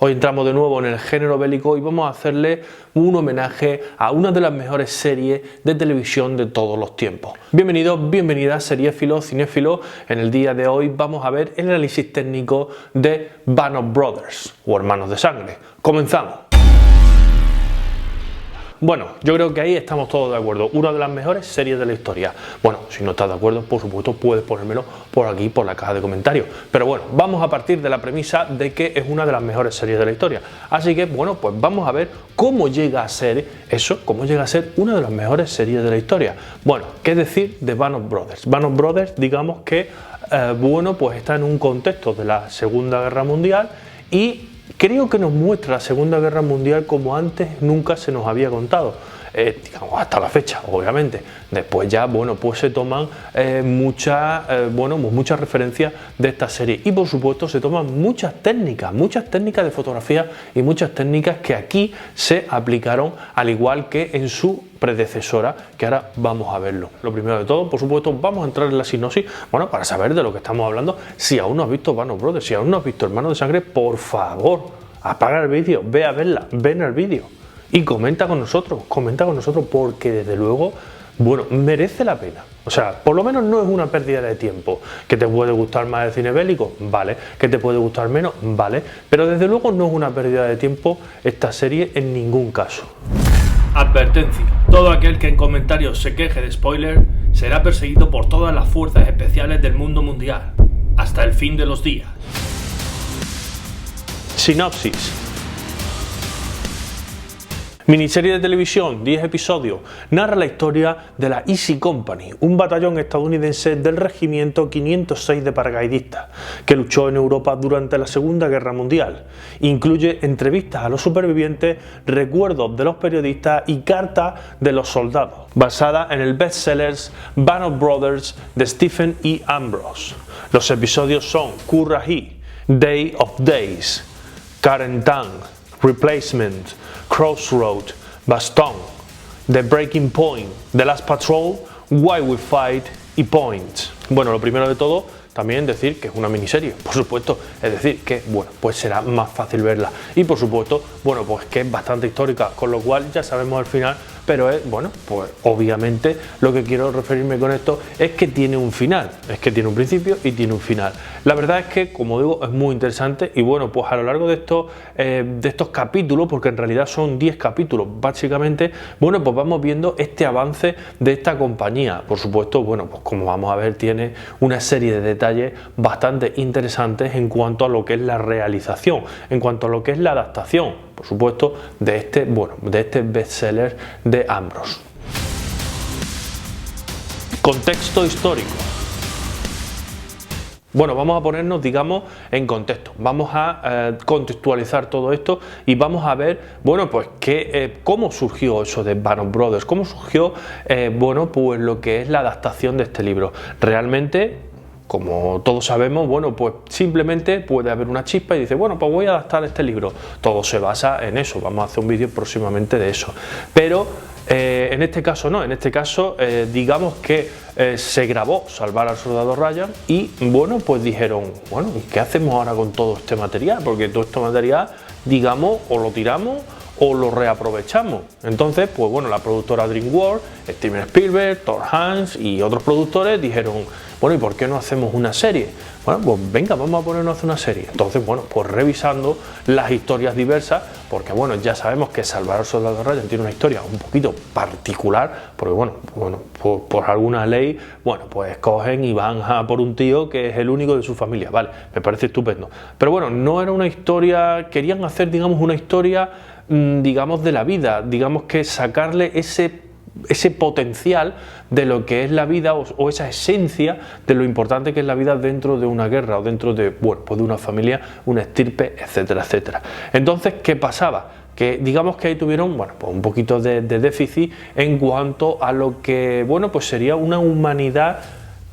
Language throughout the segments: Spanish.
Hoy entramos de nuevo en el género bélico y vamos a hacerle un homenaje a una de las mejores series de televisión de todos los tiempos. Bienvenidos, bienvenidas, seriéfilos, cinéfilos. En el día de hoy vamos a ver el análisis técnico de Band of Brothers, o Hermanos de Sangre. Comenzamos. Bueno, yo creo que ahí estamos todos de acuerdo. Una de las mejores series de la historia. Bueno, si no estás de acuerdo, por supuesto, puedes ponérmelo por aquí, por la caja de comentarios. Pero bueno, vamos a partir de la premisa de que es una de las mejores series de la historia. Así que, bueno, pues vamos a ver cómo llega a ser eso, cómo llega a ser una de las mejores series de la historia. Bueno, ¿qué decir de Band of Brothers? Band of Brothers, digamos que, bueno, pues está en un contexto de la Segunda Guerra Mundial y creo que nos muestra la Segunda Guerra Mundial como antes nunca se nos había contado, digamos, hasta la fecha, obviamente. Después ya, bueno, pues se toman muchas referencias de esta serie y por supuesto se toman muchas técnicas de fotografía y muchas técnicas que aquí se aplicaron al igual que en su predecesora, que ahora vamos a verlo. Lo primero de todo, por supuesto, vamos a entrar en la sinopsis, bueno, para saber de lo que estamos hablando. Si aún no has visto Band of Brothers, si aún no has visto Hermanos de Sangre, por favor, apaga el vídeo, ve a verla, ven el vídeo y comenta con nosotros, porque desde luego, bueno, merece la pena. O sea, por lo menos no es una pérdida de tiempo. ¿Que te puede gustar más el cine bélico? Vale. ¿Que te puede gustar menos? Vale. Pero desde luego no es una pérdida de tiempo esta serie en ningún caso. Advertencia. Todo aquel que en comentarios se queje de spoiler será perseguido por todas las fuerzas especiales del mundo mundial, hasta el fin de los días. Sinopsis. Miniserie de televisión, 10 episodios, narra la historia de la Easy Company, un batallón estadounidense del regimiento 506 de paracaidistas, que luchó en Europa durante la Segunda Guerra Mundial. Incluye entrevistas a los supervivientes, recuerdos de los periodistas y cartas de los soldados, basada en el bestseller Band of Brothers de Stephen E. Ambrose. Los episodios son Currahee, Day of Days, Karen Tang, Replacement, Crossroad, Baston, The Breaking Point, The Last Patrol, Why We Fight y Point. Bueno, lo primero de todo, también decir que es una miniserie, por supuesto, es decir que, bueno, pues será más fácil verla. Y por supuesto, bueno, pues que es bastante histórica, con lo cual ya sabemos el final, pero es, bueno, pues obviamente lo que quiero referirme con esto es que tiene un final, es que tiene un principio y tiene un final. La verdad es que, como digo, es muy interesante y bueno, pues a lo largo de estos capítulos, porque en realidad son 10 capítulos, básicamente, bueno, pues vamos viendo este avance de esta compañía. Por supuesto, bueno, pues como vamos a ver, tiene una serie de detalles bastante interesantes en cuanto a lo que es la realización, en cuanto a lo que es la adaptación, por supuesto, de este bestseller de Ambrose. Contexto histórico. Bueno, vamos a ponernos, digamos, en contexto. Vamos a contextualizar todo esto y vamos a ver, bueno, pues cómo surgió eso de Band of Brothers, cómo surgió, bueno, pues lo que es la adaptación de este libro. Realmente, como todos sabemos, bueno, pues simplemente puede haber una chispa y dice, bueno, pues voy a adaptar este libro. Todo se basa en eso, vamos a hacer un vídeo próximamente de eso. Pero en este caso no, en este caso digamos que se grabó Salvar al Soldado Ryan y bueno, pues dijeron, bueno, ¿qué hacemos ahora con todo este material? Porque todo este material, digamos, o lo tiramos o lo reaprovechamos. Entonces, pues bueno, la productora DreamWorks, Steven Spielberg, Tom Hanks y otros productores dijeron, bueno, ¿y por qué no hacemos una serie? Bueno, pues venga, vamos a ponernos a hacer una serie. Entonces, bueno, pues revisando las historias diversas, porque bueno, ya sabemos que Salvar al Soldado Ryan tiene una historia un poquito particular, porque bueno, por alguna ley, bueno, pues cogen y van a por un tío que es el único de su familia, vale, me parece estupendo. Pero bueno, no era una historia, querían hacer, digamos, una historia, digamos, de la vida, digamos que sacarle ese potencial de lo que es la vida o esa esencia de lo importante que es la vida dentro de una guerra o dentro de, bueno, pues de una familia, una estirpe, etcétera, etcétera. Entonces, ¿qué pasaba? Que digamos que ahí tuvieron, bueno, pues un poquito de déficit en cuanto a lo que, bueno, pues sería una humanidad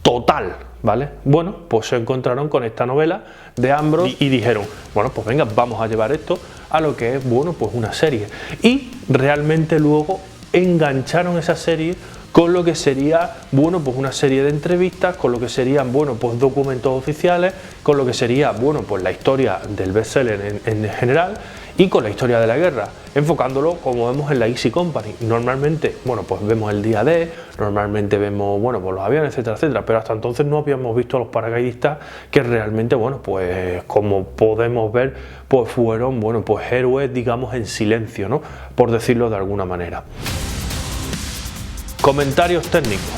total, ¿vale? Bueno, pues se encontraron con esta novela de Ambrose y dijeron, bueno, pues venga, vamos a llevar esto a lo que es, bueno, pues una serie. Y realmente luego engancharon esa serie con lo que sería, bueno, pues una serie de entrevistas, con lo que serían, bueno, pues documentos oficiales, con lo que sería, bueno, pues la historia del bestseller en general y con la historia de la guerra, enfocándolo como vemos en la Easy Company. Normalmente, bueno, pues vemos el día D, normalmente vemos, bueno, pues los aviones, etcétera, etcétera, pero hasta entonces no habíamos visto a los paracaidistas que realmente, bueno, pues como podemos ver, pues fueron, bueno, pues héroes, digamos, en silencio, ¿no? Por decirlo de alguna manera. Comentarios técnicos.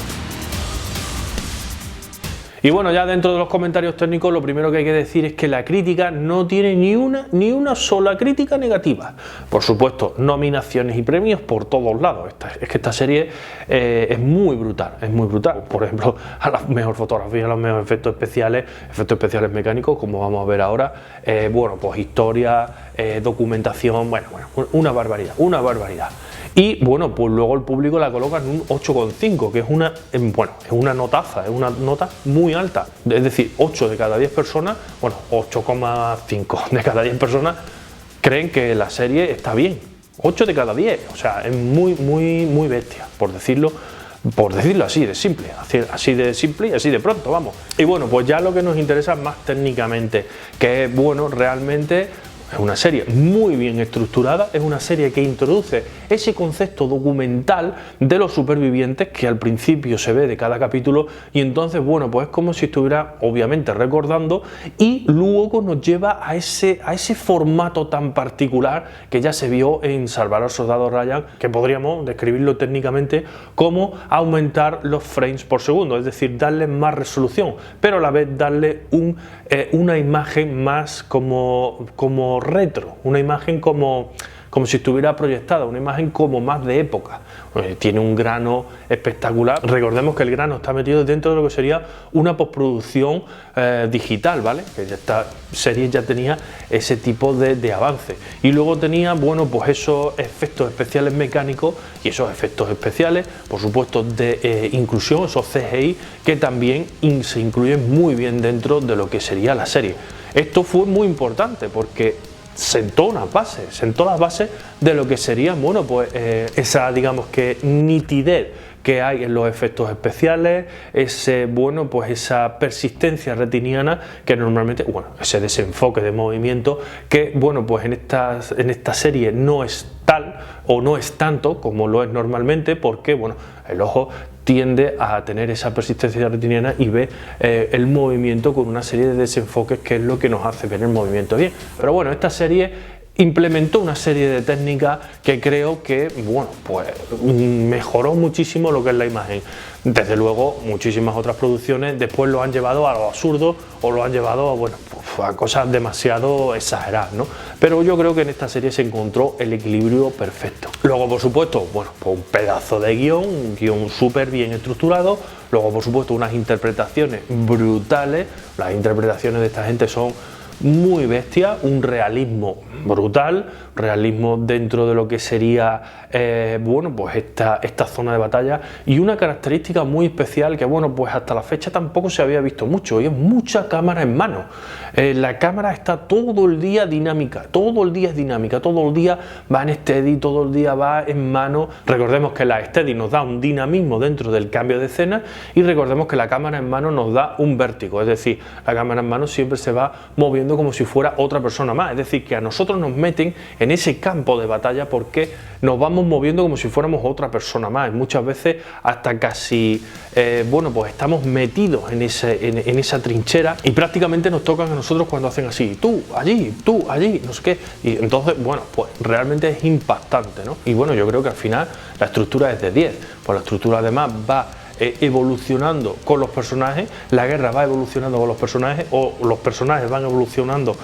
Y bueno, ya dentro de los comentarios técnicos lo primero que hay que decir es que la crítica no tiene ni una sola crítica negativa. Por supuesto, nominaciones y premios por todos lados. Es que esta serie es muy brutal, es muy brutal. Por ejemplo, a la mejor fotografía, a los mejores efectos especiales mecánicos, como vamos a ver ahora. Bueno, pues historia, documentación, bueno, una barbaridad, una barbaridad. Y bueno, pues luego el público la coloca en un 8,5, que es una, bueno, es una notaza, es una nota muy alta. Es decir, 8 de cada 10 personas, bueno, 8,5 de cada 10 personas creen que la serie está bien. 8 de cada 10, o sea, es muy bestia, por decirlo así de simple, así de simple y así de pronto, vamos. Y bueno, pues ya lo que nos interesa más técnicamente, que es, bueno, realmente es una serie muy bien estructurada, es una serie que introduce ese concepto documental de los supervivientes que al principio se ve de cada capítulo y entonces, bueno, pues es como si estuviera obviamente recordando y luego nos lleva a ese formato tan particular que ya se vio en Salvar al Soldado Ryan, que podríamos describirlo técnicamente como aumentar los frames por segundo, es decir, darle más resolución, pero a la vez darle una imagen más como retro, una imagen como si estuviera proyectada, una imagen como más de época. Tiene un grano espectacular. Recordemos que el grano está metido dentro de lo que sería una postproducción digital, ¿vale? Que esta serie ya tenía ese tipo de avance. Y luego tenía, bueno, pues esos efectos especiales mecánicos y esos efectos especiales, por supuesto, de inclusión, esos CGI, que también se incluyen muy bien dentro de lo que sería la serie. Esto fue muy importante porque sentó las bases de lo que sería, bueno, pues esa, digamos que nitidez que hay en los efectos especiales, bueno, pues esa persistencia retiniana que normalmente, bueno, ese desenfoque de movimiento que, bueno, pues en esta serie no es tal o no es tanto como lo es normalmente, porque, bueno, el ojo tiende a tener esa persistencia retiniana y ve el movimiento con una serie de desenfoques que es lo que nos hace ver el movimiento bien. Pero bueno, esta serie implementó una serie de técnicas que creo que, bueno, pues mejoró muchísimo lo que es la imagen. Desde luego, muchísimas otras producciones después lo han llevado a lo absurdo o lo han llevado, bueno, pues a cosas demasiado exageradas, ¿no? Pero yo creo que en esta serie se encontró el equilibrio perfecto. Luego, por supuesto, bueno, pues un pedazo de guión, un guión súper bien estructurado. Luego, por supuesto, unas interpretaciones brutales. Las interpretaciones de esta gente son muy bestia, un realismo brutal, realismo dentro de lo que sería, bueno, pues esta zona de batalla y una característica muy especial que, bueno, pues hasta la fecha tampoco se había visto mucho y es mucha cámara en mano. La cámara está todo el día dinámica, todo el día es dinámica, todo el día va en steady, todo el día va en mano. Recordemos que la steady nos da un dinamismo dentro del cambio de escena y recordemos que la cámara en mano nos da un vértigo, es decir, la cámara en mano siempre se va moviendo como si fuera otra persona más, es decir, que a nosotros nos meten en ese campo de batalla porque nos vamos moviendo como si fuéramos otra persona más, y muchas veces hasta casi, bueno, pues estamos metidos en esa trinchera y prácticamente nos tocan a nosotros cuando hacen así, tú allí, no sé qué, y entonces, bueno, pues realmente es impactante, ¿no? Y bueno, yo creo que al final la estructura es de 10, pues la estructura además va evolucionando con los personajes, la guerra va evolucionando con los personajes o los personajes van evolucionando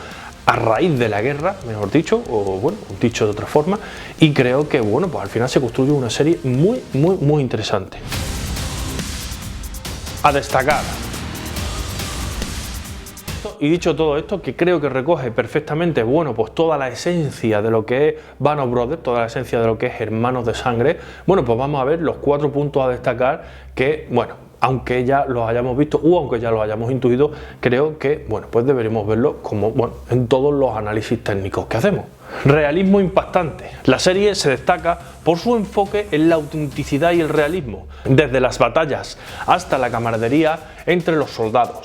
a raíz de la guerra, mejor dicho, o bueno, dicho de otra forma, y creo que, bueno, pues al final se construye una serie muy interesante. A destacar. Y dicho todo esto, que creo que recoge perfectamente, bueno, pues toda la esencia de lo que es Band of Brothers, toda la esencia de lo que es Hermanos de Sangre, bueno, pues vamos a ver los 4 puntos a destacar que, bueno, aunque ya lo hayamos visto o aunque ya lo hayamos intuido, creo que, bueno, pues deberemos verlo como, bueno, en todos los análisis técnicos que hacemos. Realismo impactante. La serie se destaca por su enfoque en la autenticidad y el realismo, desde las batallas hasta la camaradería entre los soldados.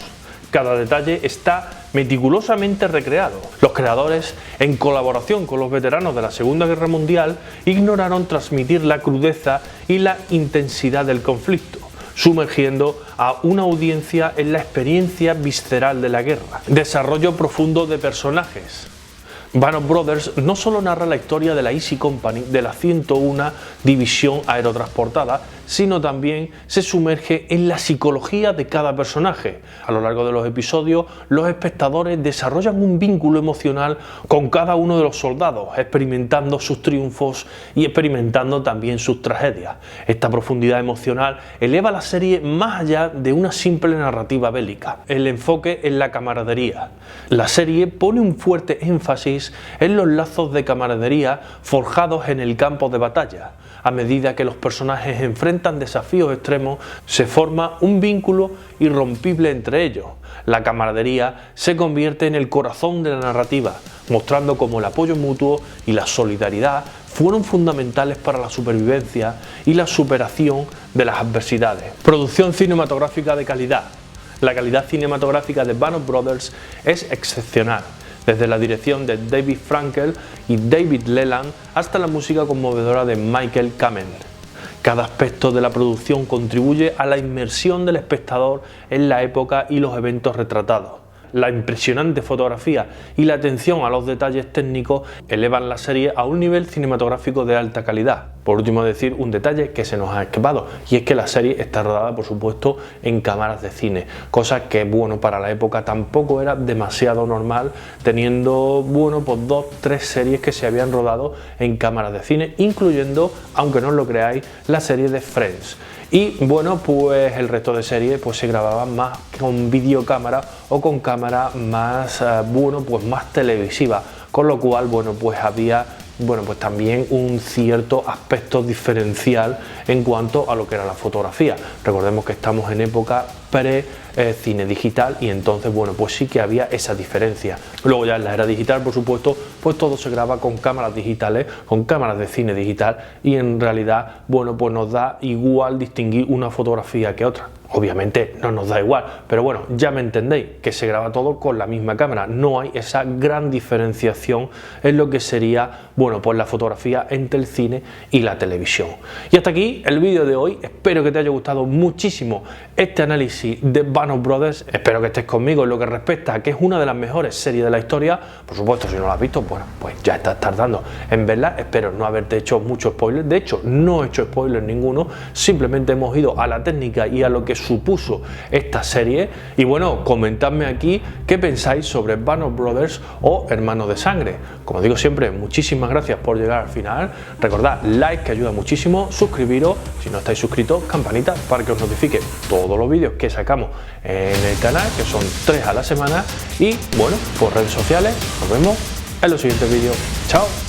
Cada detalle está meticulosamente recreado. Los creadores, en colaboración con los veteranos de la Segunda Guerra Mundial, ignoraron transmitir la crudeza y la intensidad del conflicto, sumergiendo a una audiencia en la experiencia visceral de la guerra. Desarrollo profundo de personajes. Band of Brothers no solo narra la historia de la Easy Company de la 101 División Aerotransportada, sino también se sumerge en la psicología de cada personaje. A lo largo de los episodios, los espectadores desarrollan un vínculo emocional con cada uno de los soldados, experimentando sus triunfos y experimentando también sus tragedias. Esta profundidad emocional eleva la serie más allá de una simple narrativa bélica. El enfoque en la camaradería. La serie pone un fuerte énfasis en los lazos de camaradería forjados en el campo de batalla. A medida que los personajes enfrentan desafíos extremos, se forma un vínculo irrompible entre ellos. La camaradería se convierte en el corazón de la narrativa, mostrando cómo el apoyo mutuo y la solidaridad fueron fundamentales para la supervivencia y la superación de las adversidades. Producción cinematográfica de calidad. La calidad cinematográfica de Band of Brothers es excepcional. Desde la dirección de David Frankel y David Leland hasta la música conmovedora de Michael Kamen. Cada aspecto de la producción contribuye a la inmersión del espectador en la época y los eventos retratados. La impresionante fotografía y la atención a los detalles técnicos elevan la serie a un nivel cinematográfico de alta calidad. Por último, decir un detalle que se nos ha escapado, y es que la serie está rodada, por supuesto, en cámaras de cine, cosa que, bueno, para la época tampoco era demasiado normal, teniendo, bueno, pues 2-3 series que se habían rodado en cámaras de cine, incluyendo, aunque no os lo creáis, la serie de Friends. Y bueno, pues el resto de series pues se grababan más con videocámara o con cámara más, bueno, pues más televisiva, con lo cual, bueno, pues había, bueno, pues también un cierto aspecto diferencial en cuanto a lo que era la fotografía. Recordemos que estamos en época pre-cine digital y entonces, bueno, pues sí que había esa diferencia. Luego ya en la era digital, por supuesto, pues todo se graba con cámaras digitales, con cámaras de cine digital, y en realidad, bueno, pues nos da igual distinguir una fotografía que otra. Obviamente no nos da igual, pero bueno, ya me entendéis, que se graba todo con la misma cámara. No hay esa gran diferenciación en lo que sería, bueno, pues la fotografía entre el cine y la televisión. Y hasta aquí el vídeo de hoy. Espero que te haya gustado muchísimo este análisis de Band of Brothers. Espero que estés conmigo en lo que respecta a que es una de las mejores series de la historia. Por supuesto, si no la has visto, bueno, pues ya estás tardando en verla. Espero no haberte hecho mucho spoiler. De hecho, no he hecho spoiler ninguno. Simplemente hemos ido a la técnica y a lo que supuso esta serie. Y bueno, comentadme aquí qué pensáis sobre Band of Brothers o Hermanos de Sangre. Como digo siempre, muchísimas gracias por llegar al final. Recordad, like, que ayuda muchísimo. Suscribiros si no estáis suscritos, campanita para que os notifique todos los vídeos que sacamos en el canal, que son 3 a la semana. Y bueno, por redes sociales, nos vemos en los siguientes vídeos. Chao.